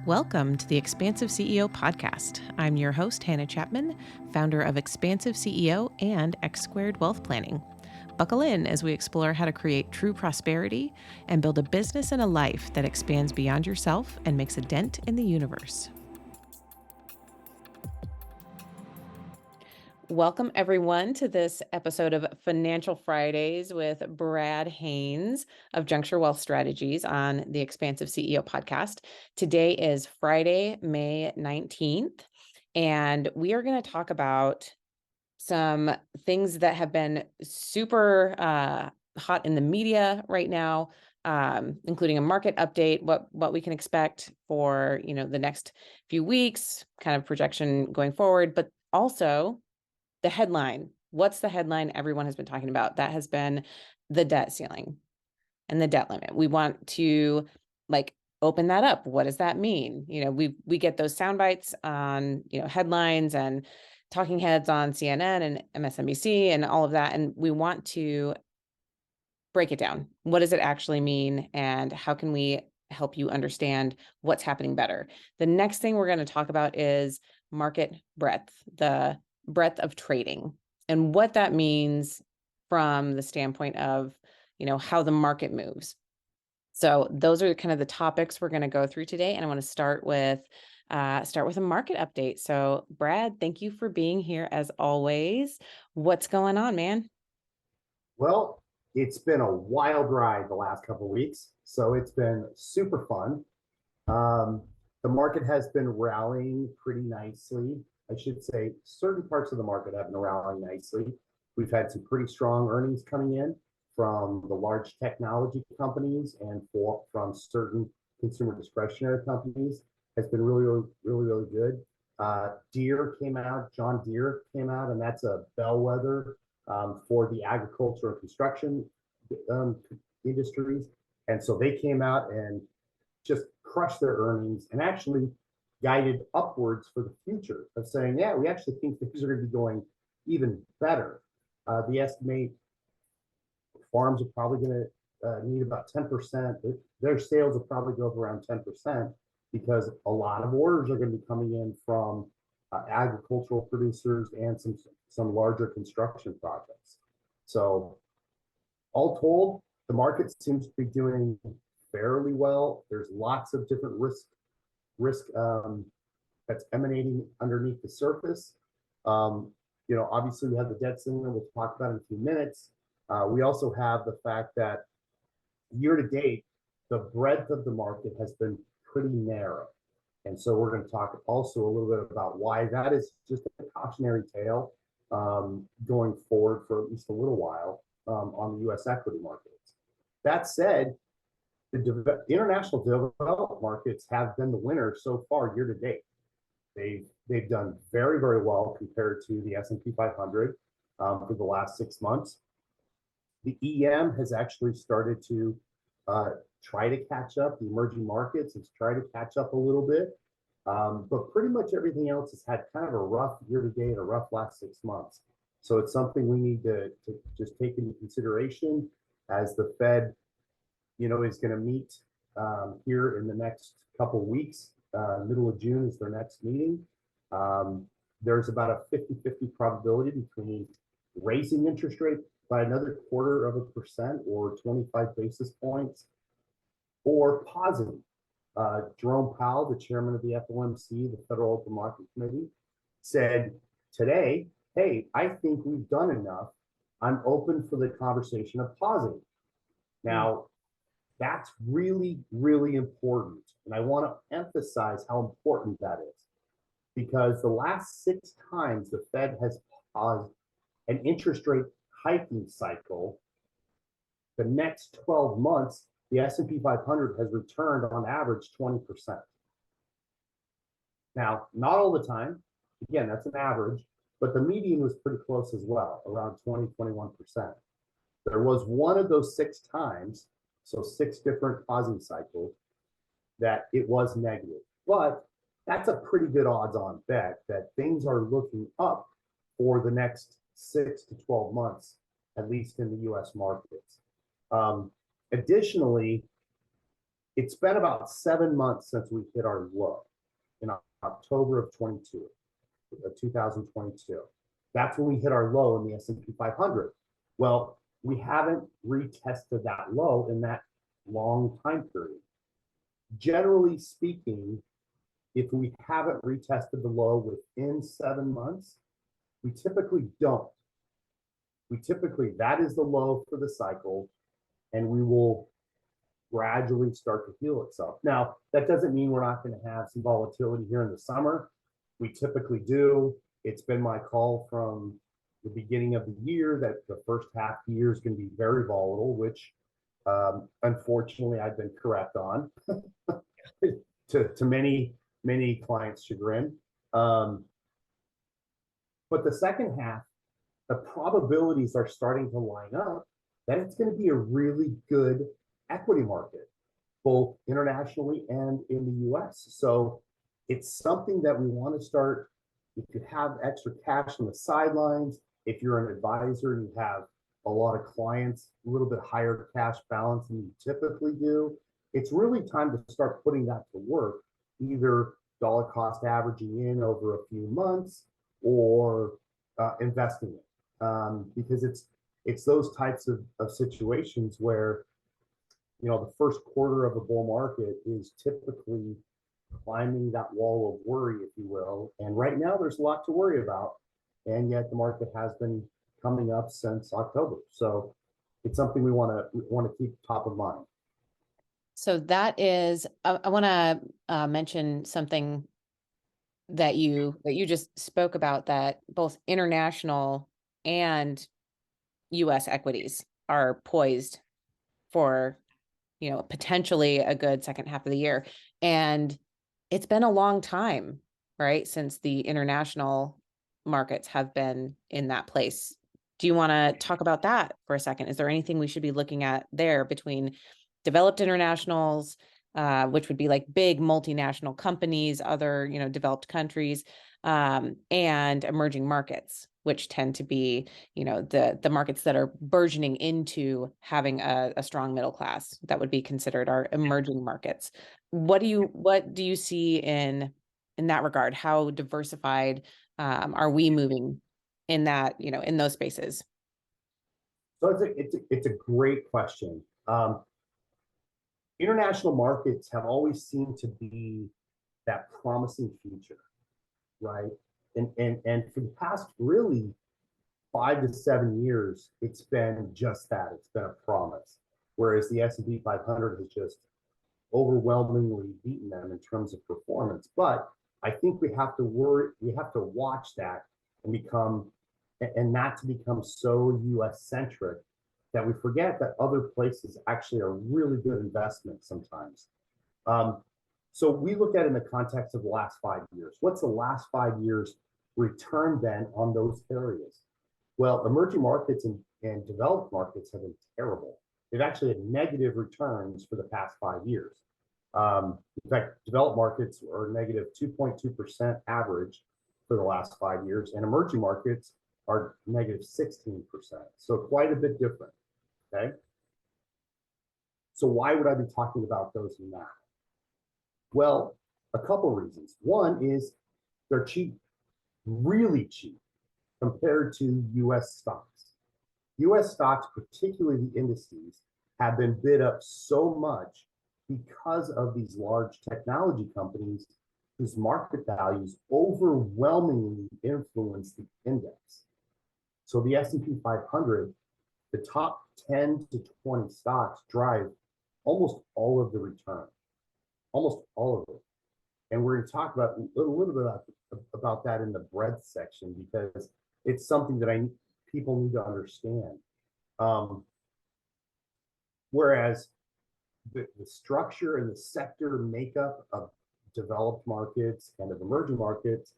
Welcome to the Expansive CEO podcast. I'm your host, Hannah Chapman, founder of Expansive CEO and X Squared Wealth Planning. Buckle in as we explore how to create true prosperity and build a business and a life that expands beyond yourself and makes a dent in the universe. Welcome, everyone, to this episode of Financial Fridays with Brad Haines of Juncture Wealth Strategies on the Expansive CEO podcast. Today is Friday, May 19th, and we are going to talk about some things that have been super hot in the media right now, including a market update, what we can expect for the next few weeks, kind of projection going forward, but also the headline. What's the headline everyone has been talking about? That has been the debt ceiling and the debt limit. We want to open that up. What does that mean? We get those sound bites on, headlines and talking heads on CNN and MSNBC and all of that. And we want to break it down. What does it actually mean? And how can we help you understand what's happening better? The next thing we're going to talk about is market breadth, the breadth of trading, and what that means from the standpoint of, how the market moves. So those are kind of the topics we're going to go through today. And I want to start with a market update. So Brad, thank you for being here as always. What's going on, man? Well, it's been a wild ride the last couple of weeks. So it's been super fun. The market has been rallying pretty nicely. I should say certain parts of the market have been rallying nicely. We've had some pretty strong earnings coming in from the large technology companies and from certain consumer discretionary companies. Has been really good. John Deere came out, and that's a bellwether for the agriculture and construction industries. And so they came out and just crushed their earnings and actually guided upwards for the future of saying, yeah, we actually think things are going to be going even better. The estimate farms are probably going to need about 10%. Their sales will probably go up around 10% because a lot of orders are going to be coming in from agricultural producers and some larger construction projects. So all told, the market seems to be doing fairly well. There's lots of different risk that's emanating underneath the surface. Obviously we have the debt ceiling we'll talk about in a few minutes. We also have the fact that year to date, the breadth of the market has been pretty narrow. And so we're going to talk also a little bit about why that is just a cautionary tale going forward for at least a little while on the U.S. equity markets. That said, the international developed markets have been the winner so far year to date. They've done very, very well compared to the S&P 500 for the last 6 months. The EM has actually started to try to catch up. The emerging markets has tried to catch up a little bit, but pretty much everything else has had kind of a rough year to date, a rough last 6 months. So it's something we need to just take into consideration as the Fed is going to meet here in the next couple of weeks. Middle of June is their next meeting. There's about a 50-50 probability between raising interest rate by another 0.25% or 25 basis points, or pausing. Jerome Powell, the chairman of the FOMC, the Federal Open Market Committee, said today, hey, I think we've done enough. I'm open for the conversation of pausing. Now, that's really, really important. And I want to emphasize how important that is, because the last 6 times the Fed has paused an interest rate hiking cycle, the next 12 months, the S&P 500 has returned on average 20%. Now, not all the time. Again, that's an average, but the median was pretty close as well, around 21%. There was one of those 6 times, so 6 different pausing cycles, that it was negative. But that's a pretty good odds-on bet that things are looking up for the next 6 to 12 months, at least in the U.S. markets. Additionally, it's been about 7 months since we hit our low in October of 2022. That's when we hit our low in the S&P 500. Well, we haven't retested that low in that long time period. Generally speaking, if we haven't retested the low within 7 months, we typically don't. That is the low for the cycle, and we will gradually start to heal itself. Now, that doesn't mean we're not going to have some volatility here in the summer. We typically do. It's been my call from the beginning of the year that the first half of the year is going to be very volatile, which unfortunately I've been correct on to many clients' chagrin. But the second half, the probabilities are starting to line up that it's going to be a really good equity market, both internationally and in the US. So it's something that we want to start. If you have extra cash on the sidelines, if you're an advisor and you have a lot of clients, a little bit higher cash balance than you typically do, it's really time to start putting that to work, either dollar cost averaging in over a few months or investing it. Because it's those types of situations where, you know, the first quarter of a bull market is typically climbing that wall of worry, if you will. And right now there's a lot to worry about. And yet the market has been coming up since October. So it's something we want to keep top of mind. So that is, I want to mention something that you just spoke about, that both international and US equities are poised for, you know, potentially a good second half of the year. And it's been a long time, right, since the international markets have been in that place. Do you want to talk about that for a second? Is there anything we should be looking at there between developed internationals, which would be like big multinational companies, other, you know, developed countries, and emerging markets, which tend to be, you know, the markets that are burgeoning into having a strong middle class that would be considered our emerging markets? What do you see in that regard? How diversified are we moving in that, you know, in those spaces? So it's a great question. International markets have always seemed to be that promising future, right? And for the past really 5 to 7 years, it's been just that. It's been a promise. Whereas the S&P 500 has just overwhelmingly beaten them in terms of performance. But I think we have to watch that and not to become so US centric that we forget that other places actually are really good investments sometimes. So we look at it in the context of the last 5 years. What's the last 5 years return then on those areas? Well, emerging markets and developed markets have been terrible. They've actually had negative returns for the past 5 years. In fact, developed markets are negative 2.2% average for the last 5 years, and emerging markets are negative 16%. So quite a bit different, okay? So why would I be talking about those now? Well, a couple reasons. One is they're cheap, really cheap, compared to US stocks. US stocks, particularly the indices, have been bid up so much because of these large technology companies whose market values overwhelmingly influence the index. So the S&P 500, the top 10 to 20 stocks drive almost all of the return, almost all of it. And we're going to talk about a little bit about that in the breadth section, because it's something that people need to understand. Whereas the structure and the sector makeup of developed markets and of emerging markets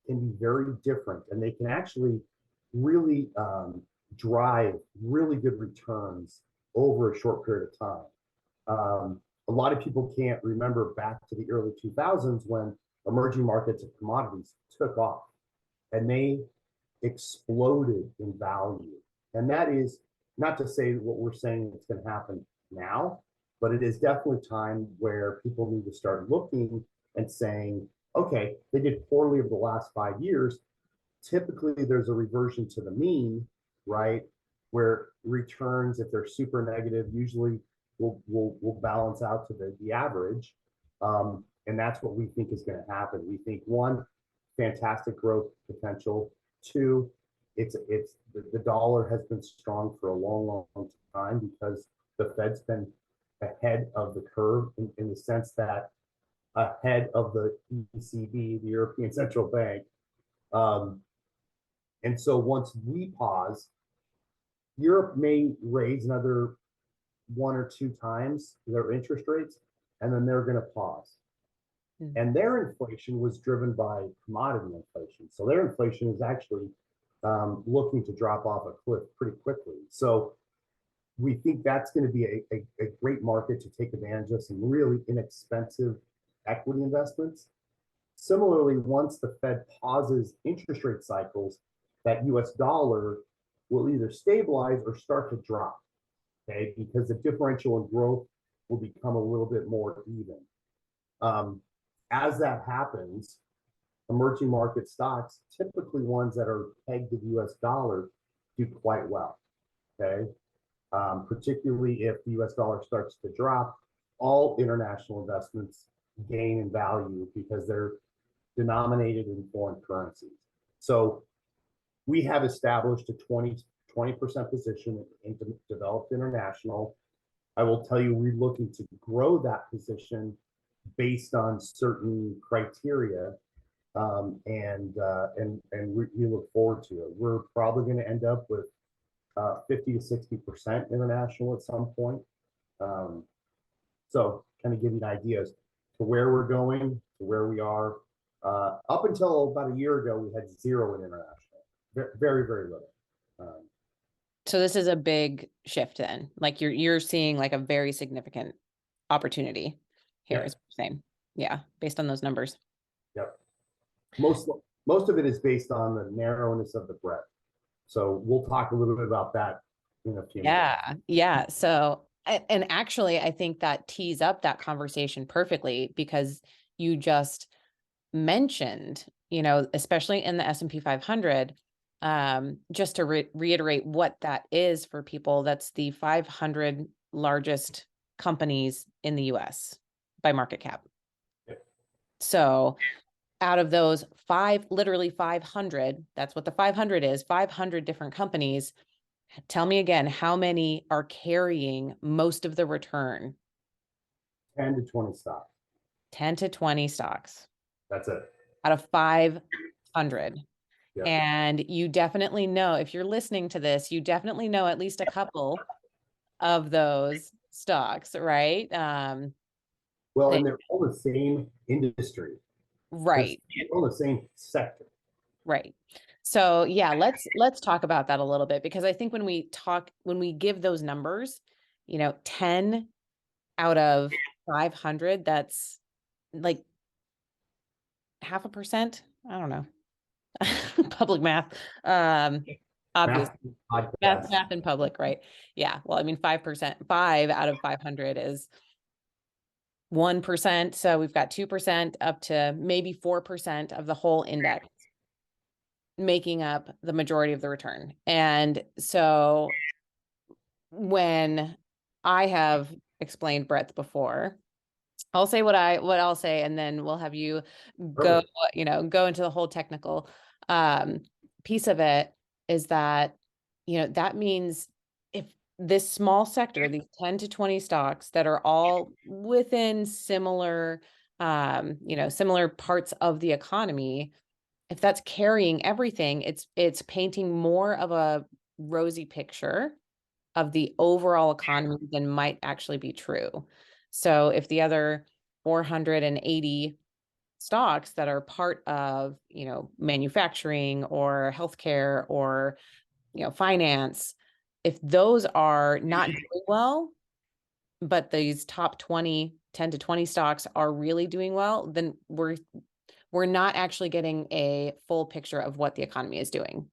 can be very different, and they can actually really drive really good returns over a short period of time. A lot of people can't remember back to the early 2000s when emerging markets and commodities took off and they exploded in value. And that is not to say what we're saying is going to happen now, but it is definitely time where people need to start looking and saying, okay, they did poorly over the last 5 years. Typically, there's a reversion to the mean, right? Where returns, if they're super negative, usually will balance out to the average. And that's what we think is going to happen. We think one, fantastic growth potential. Two, it's the dollar has been strong for a long time because the Fed's been ahead of the curve in the sense that ahead of the ECB, the European Central Bank. And so once we pause, Europe may raise another 1 or 2 times their interest rates, and then they're going to pause. And their inflation was driven by commodity inflation. So their inflation is actually looking to drop off a cliff pretty quickly. So we think that's going to be a great market to take advantage of some really inexpensive equity investments. Similarly, once the Fed pauses interest rate cycles, that US dollar will either stabilize or start to drop, okay? Because the differential in growth will become a little bit more even. As that happens, emerging market stocks, typically ones that are pegged to the US dollar, do quite well, okay? Particularly if the US dollar starts to drop, all international investments gain in value because they're denominated in foreign currencies. So we have established a 20% position in developed international. I will tell you, we're looking to grow that position based on certain criteria, and we look forward to it. We're probably going to end up with 50 to 60% international at some point. So kind of give you an idea as to where we're going, to where we are. Up until about a year ago, we had zero in international, very, very little. So this is a big shift then. Like you're seeing like a very significant opportunity here, Yeah. is what you're saying. Yeah, based on those numbers. Yep. Most of it is based on the narrowness of the breadth. So we'll talk a little bit about that in a few minutes. Yeah. So, and actually, I think that tees up that conversation perfectly because you just mentioned, especially in the S&P 500, just to reiterate what that is for people, that's the 500 largest companies in the US by market cap. Yep. So out of those literally 500, that's what the 500 is, 500 different companies. Tell me again, how many are carrying most of the return? 10 to 20 stocks. 10 to 20 stocks. That's it. Out of 500. Yep. And you definitely know, if you're listening to this, you definitely know at least a couple of those stocks, right? Well, and they're all the same industry. Right. They're all the same sector. Right. So yeah, let's talk about that a little bit, because I think when we give those numbers, 10 out of 500, that's like 0.5%. I don't know. Public math. Obviously math in public, right? Yeah. Well, I mean, 5%, 5 out of 500 is 1%. So we've got 2% up to maybe 4% of the whole index making up the majority of the return. And so when I have explained breadth before, I'll say what I'll say, and then we'll have you go, go into the whole technical piece of it. Is that, that means if this small sector, these 10 to 20 stocks that are all within similar, similar parts of the economy, if that's carrying everything, it's painting more of a rosy picture of the overall economy than might actually be true. So if the other 480 stocks that are part of, manufacturing or healthcare or, finance, if those are not doing well, but these top 20, 10 to 20 stocks are really doing well, then we're not actually getting a full picture of what the economy is doing.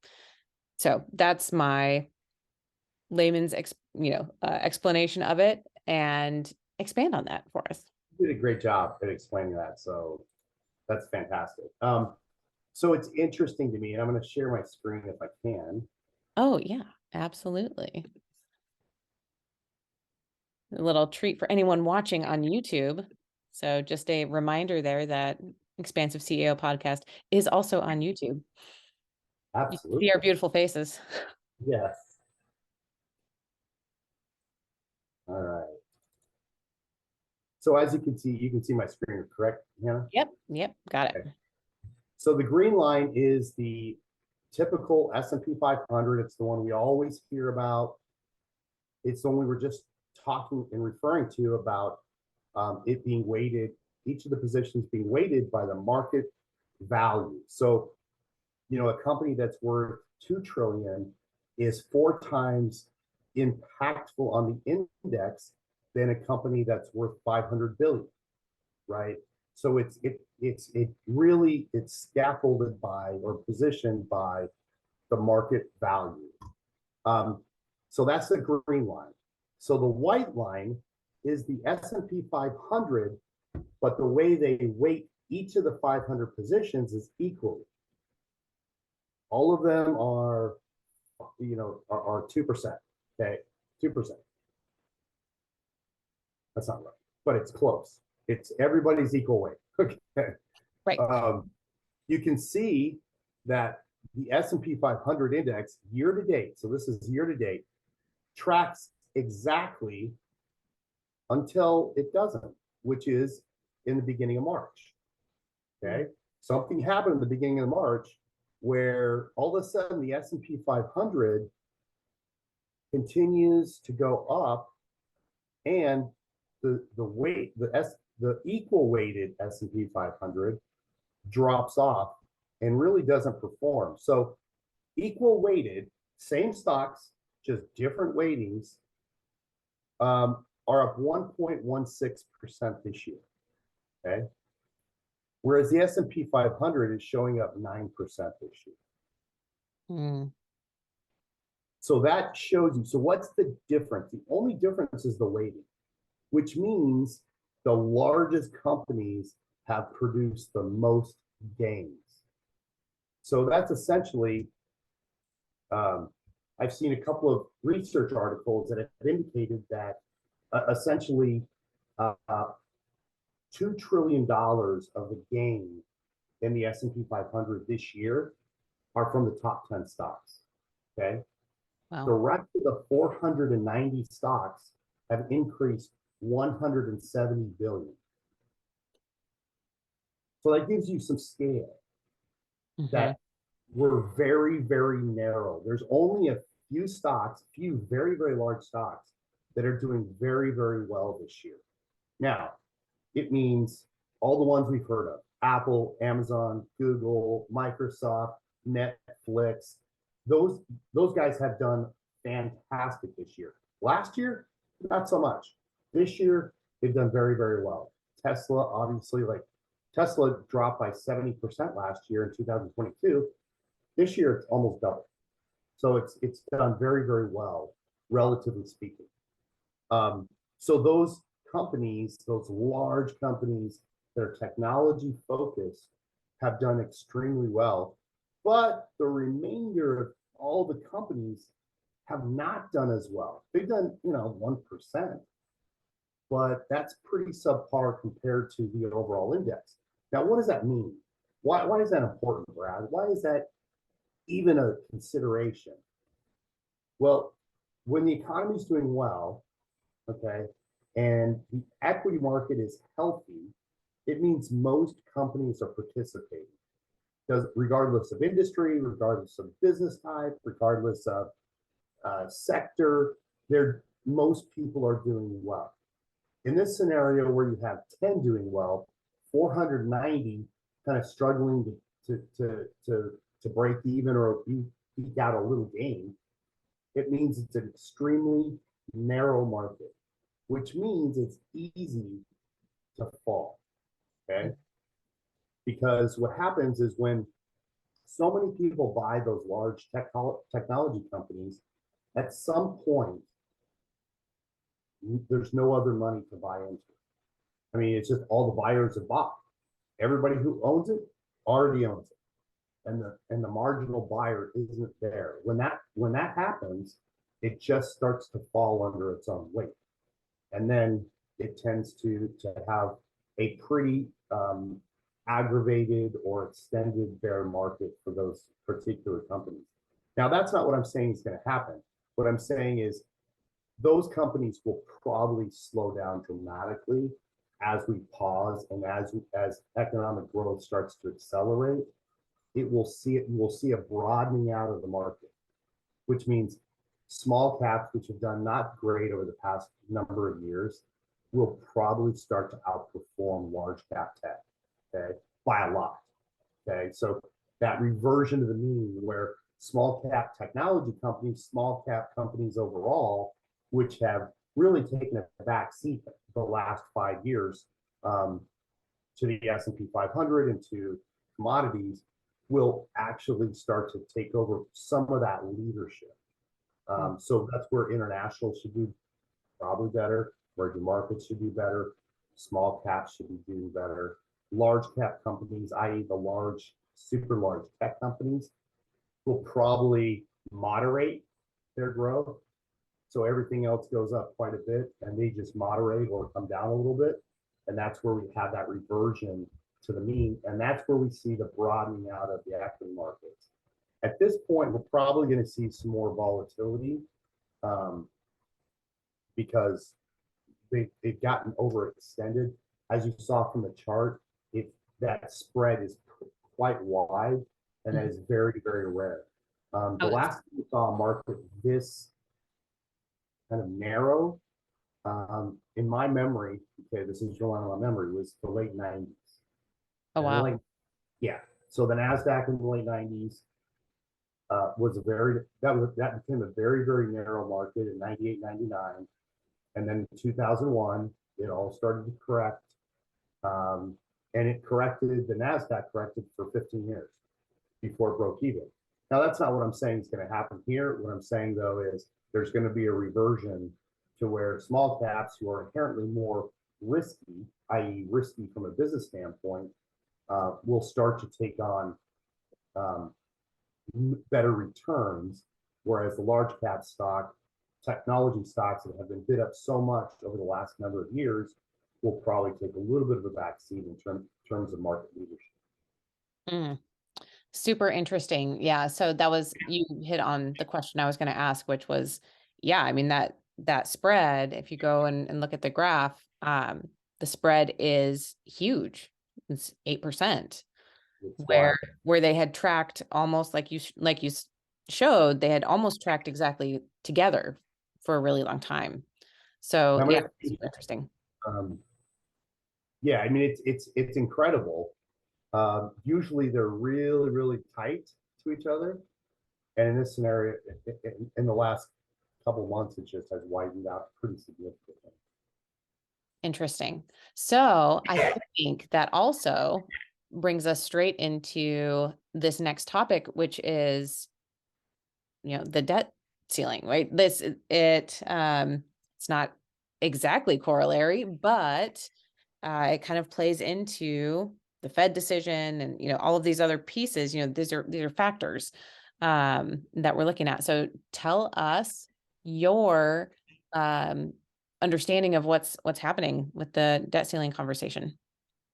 So that's my layman's explanation of it. And expand on that for us. You did a great job at explaining that. So that's fantastic. So it's interesting to me, and I'm going to share my screen if I can. Oh, yeah, absolutely. A little treat for anyone watching on YouTube. So just a reminder there that Expansive CEO podcast is also on YouTube. You can see our Absolutely. beautiful faces. Yes. All right. So as you can see my screen, correct, Hannah? Yep, got it. Okay. So the green line is the typical S&P 500. It's the one we always hear about. It's the one we were just talking and referring to about it being weighted, each of the positions being weighted by the market value. So, a company that's worth 2 trillion is 4 times impactful on the index than a company that's worth 500 billion, right? So it's scaffolded by or positioned by the market value. So that's the green line. So the white line is the S&P 500, but the way they weight each of the 500 positions is equally. All of them are 2%. Okay, 2%. That's not right, but it's close. It's everybody's equal weight. Okay. Right. You can see that the S&P 500 index year to date, so this is year to date, tracks exactly until it doesn't, which is in the beginning of March. Okay. Something happened in the beginning of March where all of a sudden the S&P 500 continues to go up, and the equal weighted S&P 500 drops off and really doesn't perform. So equal weighted, same stocks, just different weightings, are up 1.16% this year. Okay. Whereas the S&P 500 is showing up 9% this year. Mm. So that shows you. So what's the difference? The only difference is the weighting, which means the largest companies have produced the most gains. So that's essentially, I've seen a couple of research articles that have indicated that essentially $2 trillion of the gain in the S&P 500 this year are from the top 10 stocks. Okay. Wow. The rest of the 490 stocks have increased 170 billion. So that gives you some scale that we're very, very narrow. There's only a few stocks, few very, very large stocks that are doing very, very well this year. Now, it means all the ones we've heard of: Apple, Amazon, Google, Microsoft, Netflix. Those guys have done fantastic this year. Last year, not so much. This year, they've done very, very well. Tesla, obviously, Tesla dropped by 70% last year in 2022. This year, it's almost double. So it's done very, very well, relatively speaking. So those companies, those large companies that are technology focused, have done extremely well. But the remainder of all the companies have not done as well. They've done, 1%, but that's pretty subpar compared to the overall index. Now, what does that mean? Why is that important, Brad? Why is that even a consideration? Well, when the economy is doing well, okay, and the equity market is healthy, it means most companies are participating. Regardless of industry, regardless of business type, regardless of sector, most people are doing well. In this scenario where you have 10 doing well, 490 kind of struggling to break even or eke out a little gain, it means it's an extremely narrow market, which means it's easy to fall. Okay. Because what happens is when so many people buy those large technology companies, at some point, there's no other money to buy into. I mean, it's just all the buyers have bought. Everybody who owns it already owns it, and the marginal buyer isn't there. When that happens, it just starts to fall under its own weight, and then it tends to have a pretty aggravated or extended bear market for those particular companies. Now, that's not what I'm saying is going to happen. What I'm saying is those companies will probably slow down dramatically as we pause and as economic growth starts to accelerate. You will see a broadening out of the market, which means small caps, which have done not great over the past number of years, will probably start to outperform large cap tech, okay, by a lot. Okay, so that reversion to the mean where small cap technology companies, small cap companies overall, which have really taken a back seat the last 5 years to the S&P 500 and to commodities, will actually start to take over some of that leadership. So that's where international should do probably better. Emerging markets should do better. Small caps should be doing better. Large cap companies, i.e. the large, super large tech companies, will probably moderate their growth. So everything else goes up quite a bit and they just moderate or come down a little bit. And that's where we have that reversion to the mean. And that's where we see the broadening out of the equity markets. At this point, we're probably going to see some more volatility because they've gotten overextended. As you saw from the chart, that spread is quite wide, and that is very, very rare. The last time we saw a market this kind of narrow, in my memory, okay, this is relying on my memory, was the late 90s. Oh, wow. Yeah. So the NASDAQ in the late 90s that became a very, very narrow market in 98, 99. And then in 2001, it all started to correct. And it corrected, the NASDAQ corrected for 15 years before it broke even. Now, that's not what I'm saying is going to happen here. What I'm saying, though, is there's going to be a reversion to where small caps who are inherently more risky, i.e. risky from a business standpoint, will start to take on better returns, whereas the large cap stock, technology stocks that have been bid up so much over the last number of years will probably take a little bit of a backseat in terms of market leadership. Super interesting. Yeah. So you hit on the question I was going to ask, which was, yeah, I mean, that spread, if you go and look at the graph, the spread is huge. It's 8%, where they had tracked almost like you showed, they had almost tracked exactly together for a really long time. So yeah, super interesting. Yeah, I mean, it's incredible. Usually they're really, really tight to each other. And in this scenario, in the last couple of months, it just has widened out pretty significantly. Interesting. So I think that also brings us straight into this next topic, which is, the debt ceiling, right? It's not exactly corollary, but it kind of plays into the Fed decision and, all of these other pieces, these are factors that we're looking at. So tell us your understanding of what's happening with the debt ceiling conversation.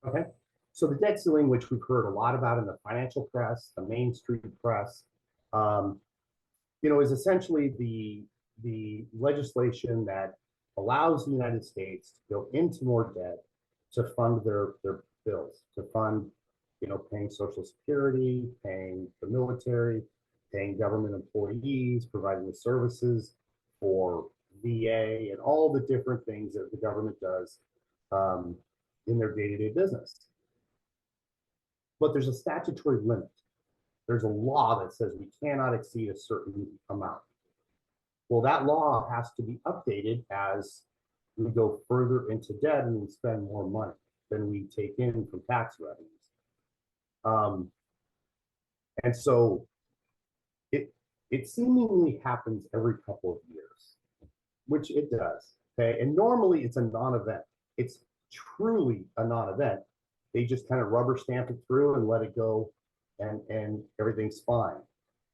Okay. So the debt ceiling, which we've heard a lot about in the financial press, the Main Street press, is essentially the legislation that allows the United States to go into more debt to fund their bills, to fund, paying Social Security, paying the military, paying government employees, providing the services for VA, and all the different things that the government does in their day-to-day business. But there's a statutory limit. There's a law that says we cannot exceed a certain amount. Well, that law has to be updated as we go further into debt and we spend more money than we take in from tax revenues. And so it seemingly happens every couple of years, which it does. Okay, and normally it's a non-event. It's truly a non-event. They just kind of rubber stamp it through and let it go, and everything's fine.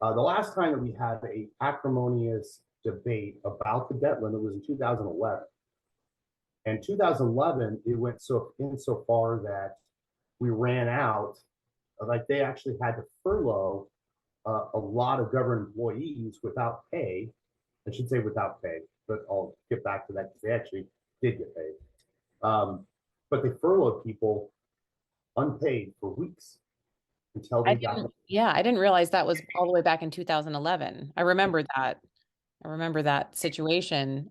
The last time that we had a acrimonious debate about the debt limit was in 2011. And 2011, it went so far that we ran out. Like they actually had to furlough a lot of government employees without pay. I should say without pay, but I'll get back to that because they actually did get paid. But they furloughed people unpaid for weeks until they got. I didn't realize that was all the way back in 2011. I remember that. I remember that situation.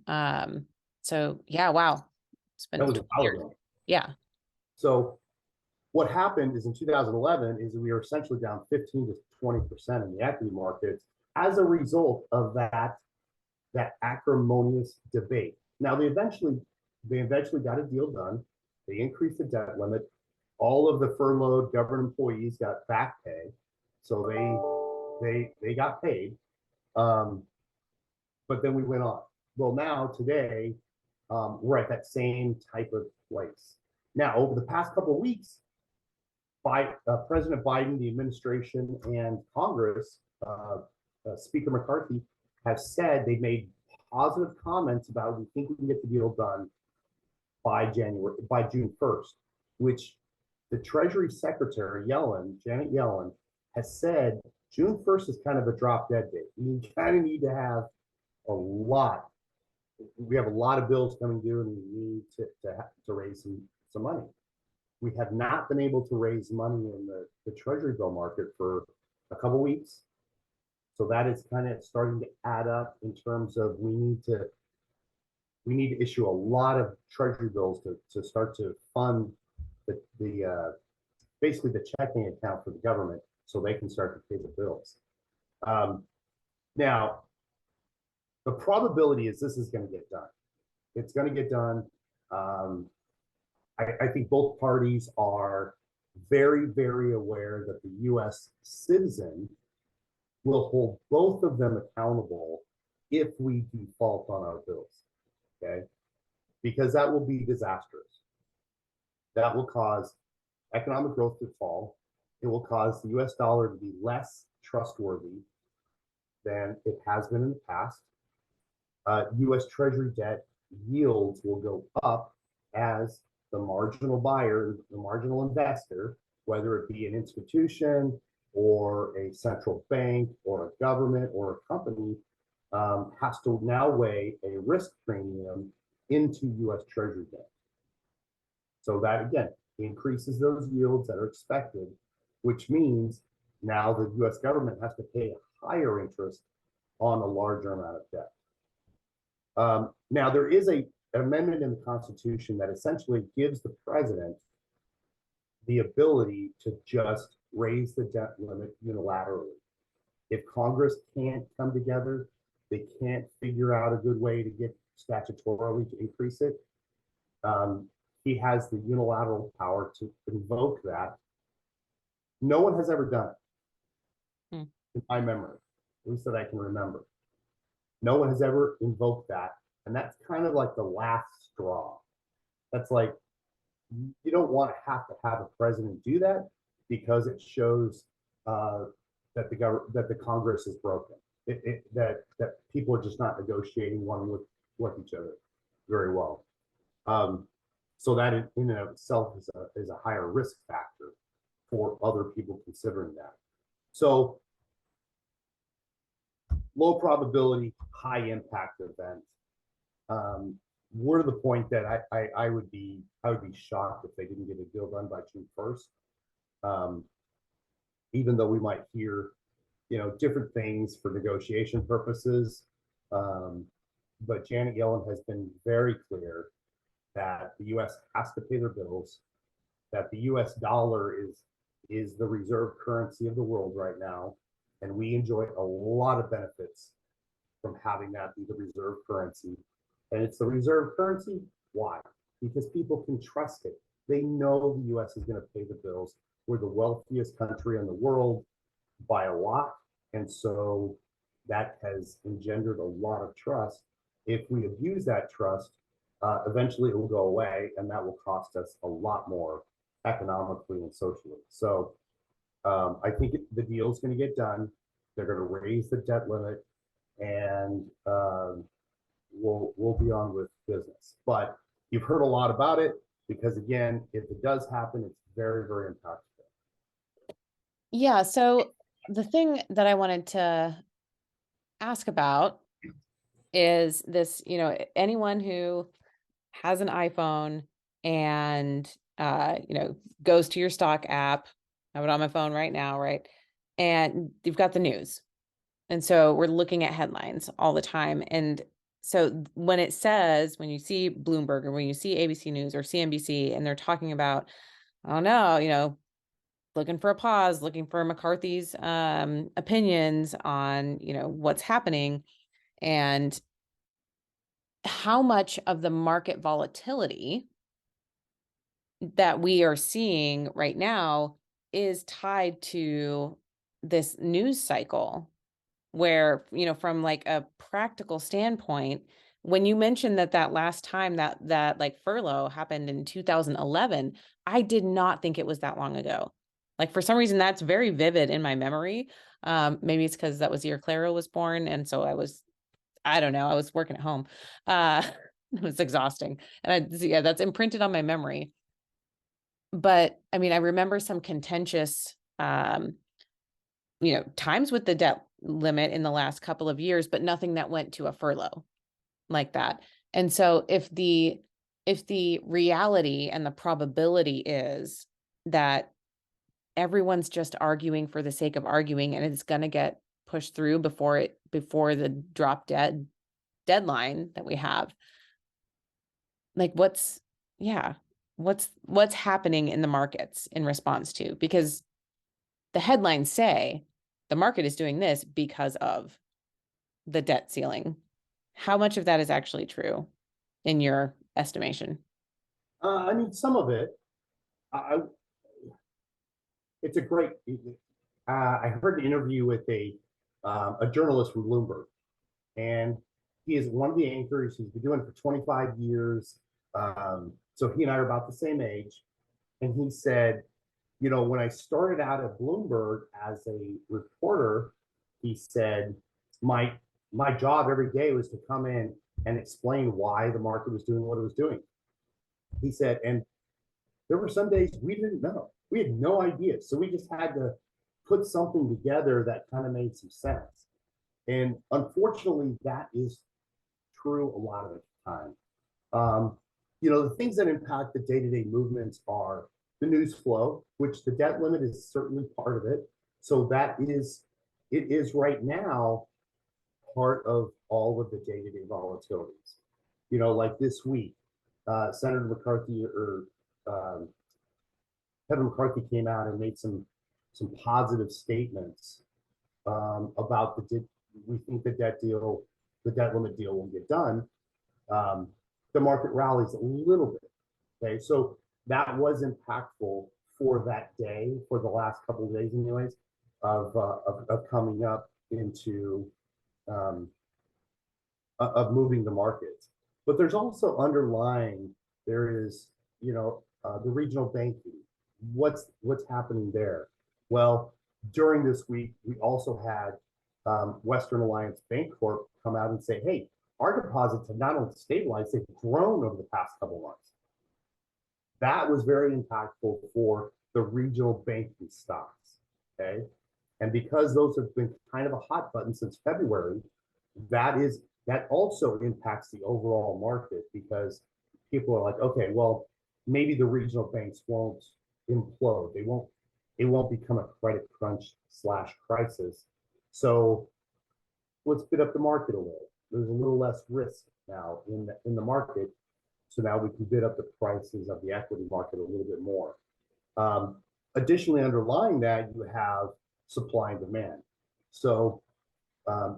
So yeah, wow. It's been That was 20 a while years. ago. Yeah. So what happened is in 2011 is we were essentially down 15 to 20% in the equity markets as a result of that acrimonious debate. Now they eventually got a deal done. They increased the debt limit. All of the furloughed government employees got back pay, so they got paid. But then we went on. Well, now today we're at that same type of place. Now, over the past couple of weeks, President Biden, the administration, and Congress, Speaker McCarthy, have said they made positive comments about we think we can get the deal done by June 1st, which the Treasury Secretary Janet Yellen, has said June 1st is kind of a drop dead date. You kind of need to have a lot. We have a lot of bills coming due, and we need to raise some money. We have not been able to raise money in the Treasury bill market for a couple of weeks. So that is kind of starting to add up in terms of we need to issue a lot of Treasury bills to start to fund basically the checking account for the government so they can start to pay the bills. Now, the probability is this is going to get done. It's going to get done. I think both parties are very, very aware that the U.S. citizen will hold both of them accountable if we default on our bills, okay? Because that will be disastrous. That will cause economic growth to fall. It will cause the U.S. dollar to be less trustworthy than it has been in the past. U.S. Treasury debt yields will go up as the marginal buyer, the marginal investor, whether it be an institution or a central bank or a government or a company, has to now weigh a risk premium into U.S. Treasury debt. So that, again, increases those yields that are expected, which means now the U.S. government has to pay a higher interest on a larger amount of debt. Now, there is an amendment in the Constitution that essentially gives the president the ability to just raise the debt limit unilaterally. If Congress can't come together, they can't figure out a good way to get statutorily to increase it, he has the unilateral power to invoke that. No one has ever done it, in my memory, at least that I can remember. No one has ever invoked that. And that's kind of like the last straw. That's like, you don't want to have a president do that because it shows that the Congress is broken. That people are just not negotiating one with each other very well. So that in and of itself is a higher risk factor for other people considering that. So low probability, high impact event. We're to the point that I would be shocked if they didn't get a deal done by June 1st. Even though we might hear, different things for negotiation purposes, but Janet Yellen has been very clear that the U.S. has to pay their bills, that the U.S. dollar is the reserve currency of the world right now, and we enjoy a lot of benefits from having that be the reserve currency. And it's the reserve currency. Why? Because people can trust it. They know the U.S. is going to pay the bills. We're the wealthiest country in the world by a lot. And so that has engendered a lot of trust. If we abuse that trust, eventually it will go away, and that will cost us a lot more economically and socially. So I think the deal is going to get done. They're going to raise the debt limit, and we'll be on with business. But you've heard a lot about it because, again, if it does happen, it's very, very impactful. Yeah. So the thing that I wanted to ask about is this, anyone who has an iPhone and goes to your stock app, I have it on my phone right now, right? And you've got the news. And so we're looking at headlines all the time. And so when it says, when you see Bloomberg or when you see ABC News or CNBC, and they're talking about, oh no, looking for a pause, looking for McCarthy's opinions on, what's happening and how much of the market volatility that we are seeing right now is tied to this news cycle where, from like a practical standpoint, when you mentioned that last time that like furlough happened in 2011, I did not think it was that long ago. Like for some reason, that's very vivid in my memory. Maybe it's because that was the year Clara was born. And so I don't know, I was working at home. It was exhausting. And that's imprinted on my memory. But I mean, I remember some contentious times with the debt limit in the last couple of years, but nothing that went to a furlough like that. And so if the reality and the probability is that everyone's just arguing for the sake of arguing and it's going to get pushed through before the drop dead deadline that we have, like what's happening in the markets in response to, because the headlines say the market is doing this because of the debt ceiling. How much of that is actually true in your estimation? I mean, some of it. I, it's a great. I heard an interview with a journalist from Bloomberg, and he is one of the anchors. He's been doing it for 25 years. So he and I are about the same age, and he said, when I started out at Bloomberg as a reporter, he said, my job every day was to come in and explain why the market was doing what it was doing. He said, and there were some days we didn't know. We had no idea. So we just had to put something together that kind of made some sense. And unfortunately, that is true a lot of the time. The things that impact the day-to-day movements are the news flow, which the debt limit is certainly part of it. So it is right now part of all of the day-to-day volatilities. Like this week, Senator McCarthy or Kevin McCarthy came out and made some positive statements about we think the debt limit deal will get done. The market rallies a little bit. Okay, so that was impactful for that day, for the last couple of days, anyways, of coming up into of moving the markets. But there's also there is the regional banking. What's happening there? Well, during this week, we also had Western Alliance Bancorp come out and say, hey, our deposits have not only stabilized, they've grown over the past couple of months. That was very impactful for the regional banking stocks, okay? And because those have been kind of a hot button since February, that also impacts the overall market because people are like, okay, well, maybe the regional banks won't implode. It won't become a credit crunch / crisis. So let's bid up the market a little. There's a little less risk now in the market. So now we can bid up the prices of the equity market a little bit more. Additionally, underlying that, you have supply and demand. So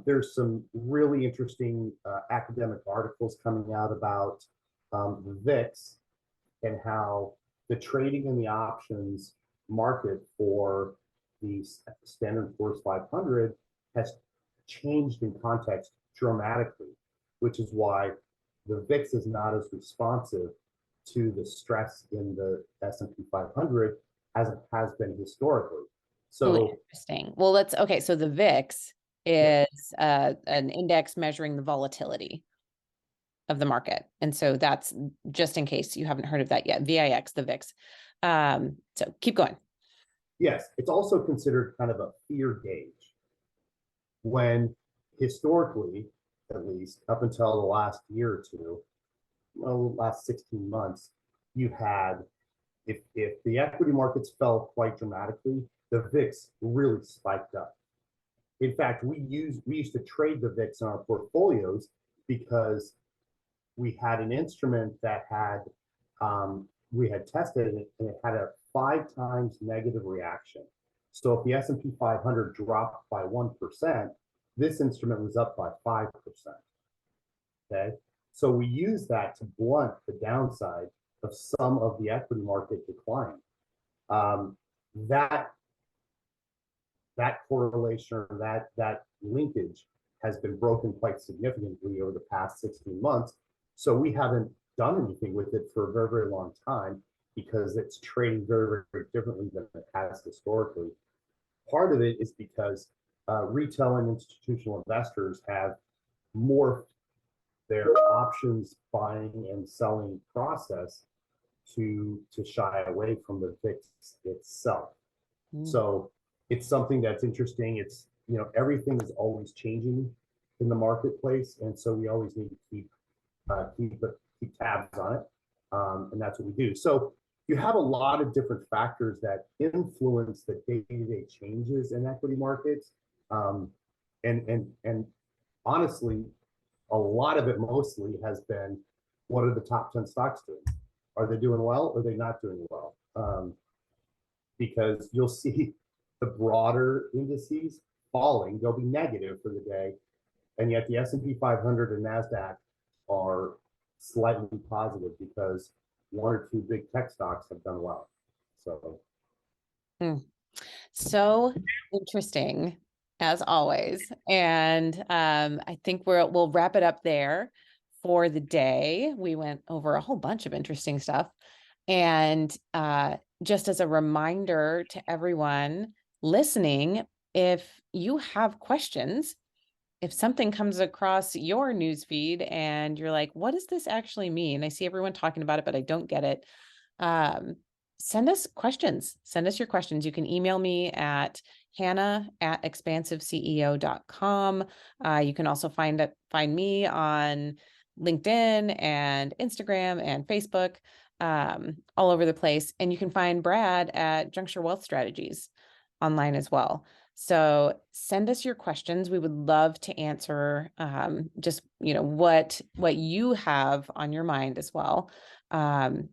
there's some really interesting academic articles coming out about the VIX and how the trading and the options market for the Standard & Poor's 500 has changed in context dramatically, which is why the VIX is not as responsive to the stress in the S&P 500 as it has been historically. Ooh, So, interesting. Well, okay. So the VIX yeah, is an index measuring the volatility of the market. And so that's just in case you haven't heard of that yet, VIX, the VIX. So keep going. yes, it's also considered kind of a fear gauge when historically, at least up until the last year or two, well, last 16 months, you had, if the equity markets fell quite dramatically, the VIX really spiked up. In fact, we used to trade the VIX in our portfolios because we had an instrument that had we had tested it and it had a 5 times negative reaction. So if the S&P 500 dropped by 1%, this instrument was up by 5%. Okay, so we use that to blunt the downside of some of the equity market decline. Um, that that correlation or that linkage has been broken quite significantly over the past 16 months. So we haven't done anything with it for a very, very long time because it's trading very, very, very differently than it has historically. Part of it is because retail and institutional investors have morphed their options buying and selling process to shy away from the VIX itself. So it's something that's interesting. It's, everything is always changing in the marketplace, and so we always need to keep tabs on it, and that's what we do. So you have a lot of different factors that influence the day-to-day changes in equity markets, and honestly, a lot of it mostly has been, what are the top 10 stocks doing? Are they doing well or are they not doing well? Because you'll see the broader indices falling, they'll be negative for the day, and yet the S&P 500 and NASDAQ are slightly positive because one or two big tech stocks have done well. So interesting as always. And I think we'll wrap it up there for the day. We went over a whole bunch of interesting stuff. And just as a reminder to everyone listening, if you have questions, if something comes across your newsfeed and you're like, what does this actually mean? I see everyone talking about it, but I don't get it. Send us questions. Send us your questions. You can email me at hannah@expansiveceo.com. You can also find me on LinkedIn and Instagram and Facebook, all over the place. And you can find Brad at Juncture Wealth Strategies online as well. So send us your questions. We would love to answer just, what you have on your mind as well. And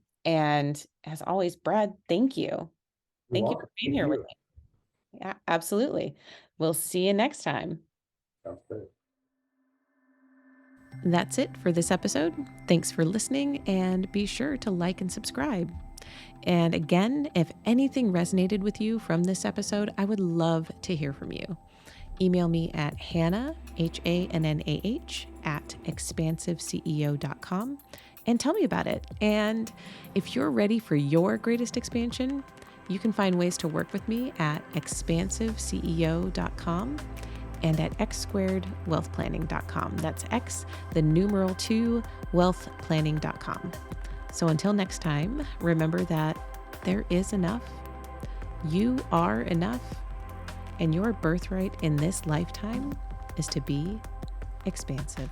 as always, Brad, thank you. Thank you for being here with me. Yeah, absolutely. We'll see you next time. Sounds good. That's it for this episode. Thanks for listening, and be sure to like and subscribe. And again, if anything resonated with you from this episode, I would love to hear from you. Email me at Hannah, HANNAH, @expansiveceo.com and tell me about it. And if you're ready for your greatest expansion, you can find ways to work with me at expansiveceo.com and at x2wealthplanning.com. That's X, the numeral 2, wealthplanning.com. So until next time, remember that there is enough, you are enough, and your birthright in this lifetime is to be expansive.